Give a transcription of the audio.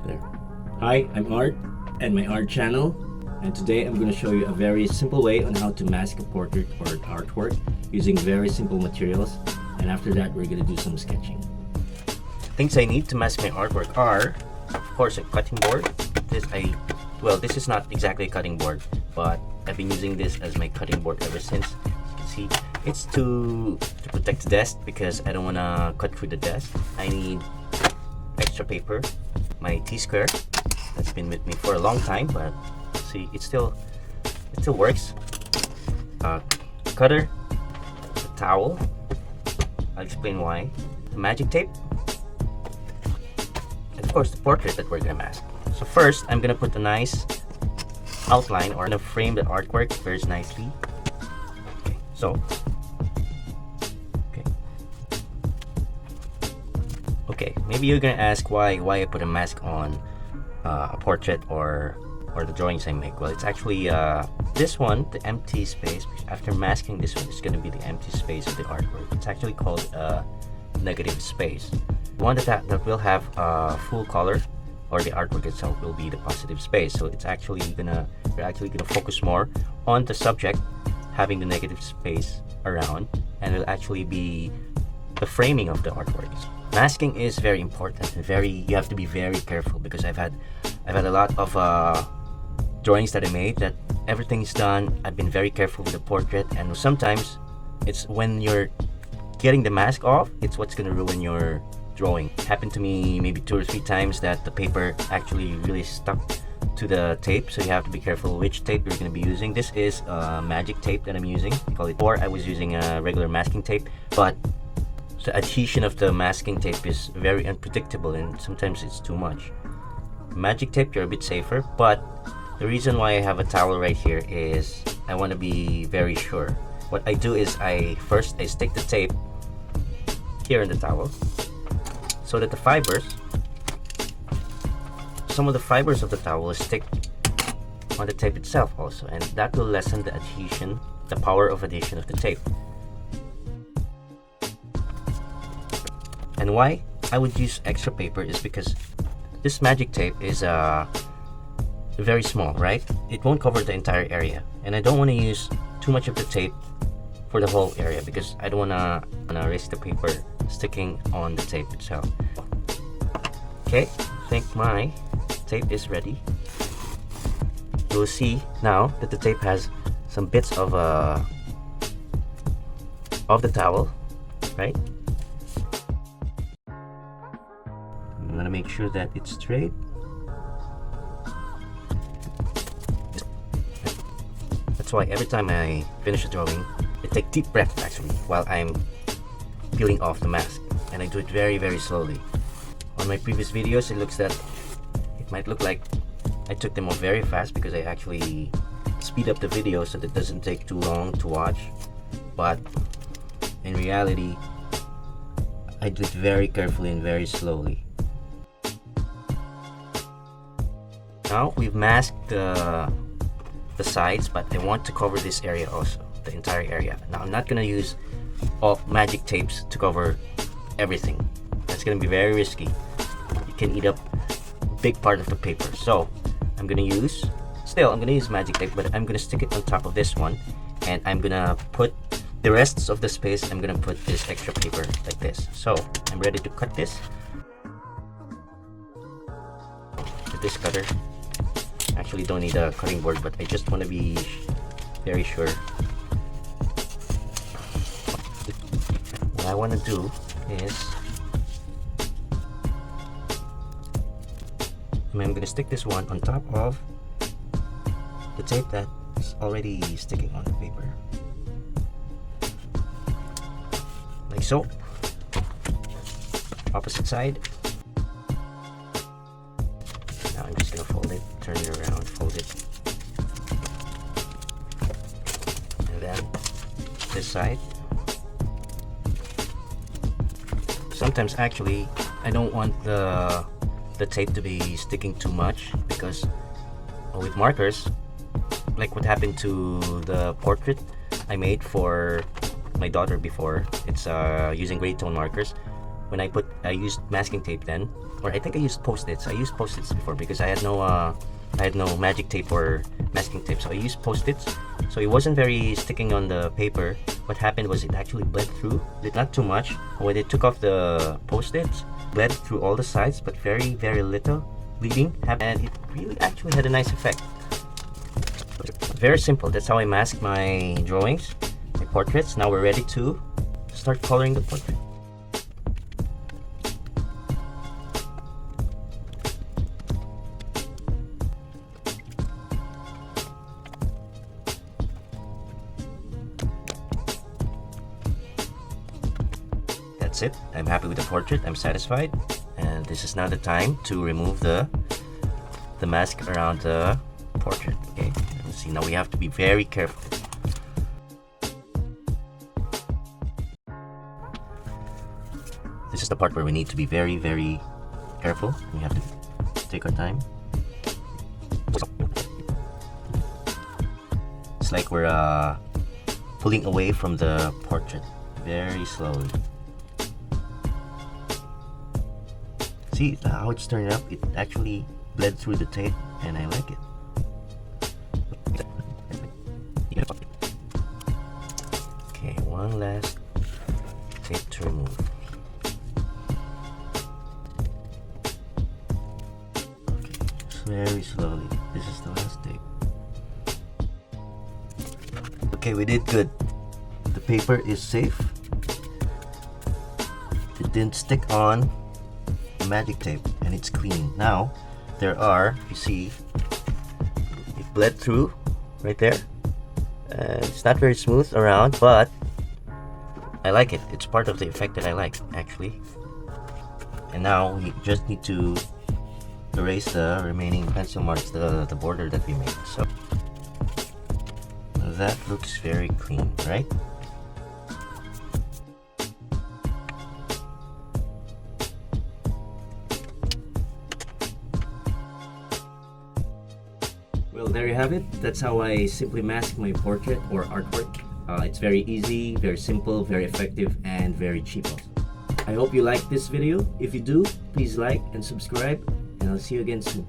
There. Hi, I'm Art and my art channel, and today I'm going to show you a very simple way on how to mask a portrait or an artwork using very simple materials, and after that we're going to do some sketching. Things I need to mask my artwork are, of course, a cutting board. This is not exactly a cutting board, but I've been using this as my cutting board ever since. As you can see, it's to protect the desk because I don't want to cut through the desk. I need extra paper, my T-square that's been with me for a long time, but see, it still works. Cutter, a towel, I'll explain why, magic tape, and of course the portrait that we're gonna mask. So first, I'm gonna put a nice outline, or I'm gonna frame the artwork very nicely. Okay, so okay, maybe you're gonna ask why I put a mask on a portrait or the drawings I make. Well, it's actually this one, the empty space. After masking this one, it's gonna be the empty space of the artwork. It's actually called negative space. The one that will have full color, or the artwork itself, will be the positive space. So it's actually we're actually gonna focus more on the subject having the negative space around, and it'll actually be the framing of the artworks. Masking is very important and you have to be very careful, because I've had a lot of drawings that I made that everything's done. I've been very careful with the portrait, and sometimes it's when you're getting the mask off, it's what's gonna ruin your drawing. It happened to me maybe 2 or 3 times that the paper actually really stuck to the tape, so you have to be careful which tape you're going to be using. This is magic tape that I'm using. Or I was using a regular masking tape, but the adhesion of the masking tape is very unpredictable and sometimes it's too much. Magic tape, you're a bit safer, but the reason why I have a towel right here is I want to be very sure. What I do is I stick the tape here in the towel, so that some of the fibers of the towel will stick on the tape itself also, and that will lessen the adhesion, the power of adhesion of the tape. And why I would use extra paper is because this magic tape is very small, right? It won't cover the entire area, and I don't want to use too much of the tape for the whole area, because I don't want to risk the paper sticking on the tape itself. Okay, I think my tape is ready. You'll see now that the tape has some bits of the towel, right? I'm gonna make sure that it's straight. That's why every time I finish a drawing, I take deep breaths actually while I'm peeling off the mask, and I do it very, very slowly. On my previous videos, it might look like I took them off very fast, because I actually speed up the video so that it doesn't take too long to watch, but in reality I do it very carefully and very slowly. Now we've masked the sides, but I want to cover this area also, the entire area. Now I'm not gonna use all magic tapes to cover everything. That's gonna be very risky. You can eat up a big part of the paper. So I'm gonna use magic tape, but I'm gonna stick it on top of this one, and I'm gonna put the rest of the space, I'm gonna put this extra paper like this. So I'm ready to cut this with this cutter. Actually don't need a cutting board, but I just want to be very sure. What I want to do is I'm going to stick this one on top of the tape that's already sticking on the paper, like so. Opposite side. Now I'm just going to fold it, turn it around, fold it, and then this side. Sometimes actually I don't want the tape to be sticking too much, because with markers, like what happened to the portrait I made for my daughter before, it's using gray tone markers. when I used masking tape then, or I think I used post-its. I used post-its before because I had no magic tape or masking tape, so I used post-its. So it wasn't very sticking on the paper. What happened was it actually bled through, not too much. When they took off the post-its, bled through all the sides, but very, very little bleeding, and it really actually had a nice effect. Very simple. That's how I mask my drawings, my portraits. Now we're ready to start coloring the portrait. That's it. I'm happy with the portrait. I'm satisfied. And this is now the time to remove the mask around the portrait. Okay, let's see. Now we have to be very careful. This is the part where we need to be very, very careful. We have to take our time. It's like we're pulling away from the portrait very slowly. See how it's turning up? It actually bled through the tape, and I like it. Okay, one last tape to remove. Okay, just very slowly. This is the last tape. Okay, we did good. The paper is safe. It didn't stick on magic tape, and it's clean. Now there are, you see, it bled through right there. It's not very smooth around, but I like it. It's part of the effect that I like, actually. And now we just need to erase the remaining pencil marks, the border that we made. So that looks very clean, right? Well, there you have it. That's how I simply mask my portrait or artwork. It's very easy, very simple, very effective, and very cheap also. I hope you liked this video. If you do, please like and subscribe, and I'll see you again soon.